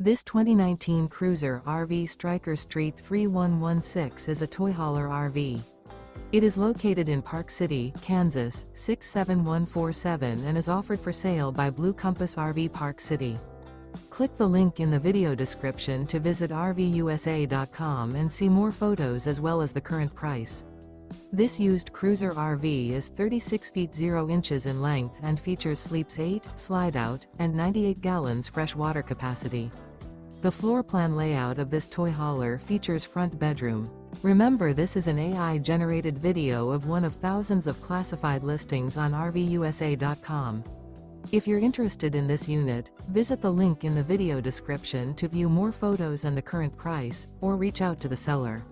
This 2019 Cruiser RV Stryker ST-3116 is a toy hauler RV. It is located in Park City, Kansas, 67147 and is offered for sale by Blue Compass RV Park City. Click the link in the video description to visit RVUSA.com and see more photos as well as the current price. This used Cruiser RV is 36 feet 0 inches in length and features sleeps 8, slide-out, and 98 gallons fresh water capacity. The floor plan layout of this toy hauler features front bedroom. Remember, this is an AI-generated video of one of thousands of classified listings on RVUSA.com. If you're interested in this unit, visit the link in the video description to view more photos and the current price, or reach out to the seller.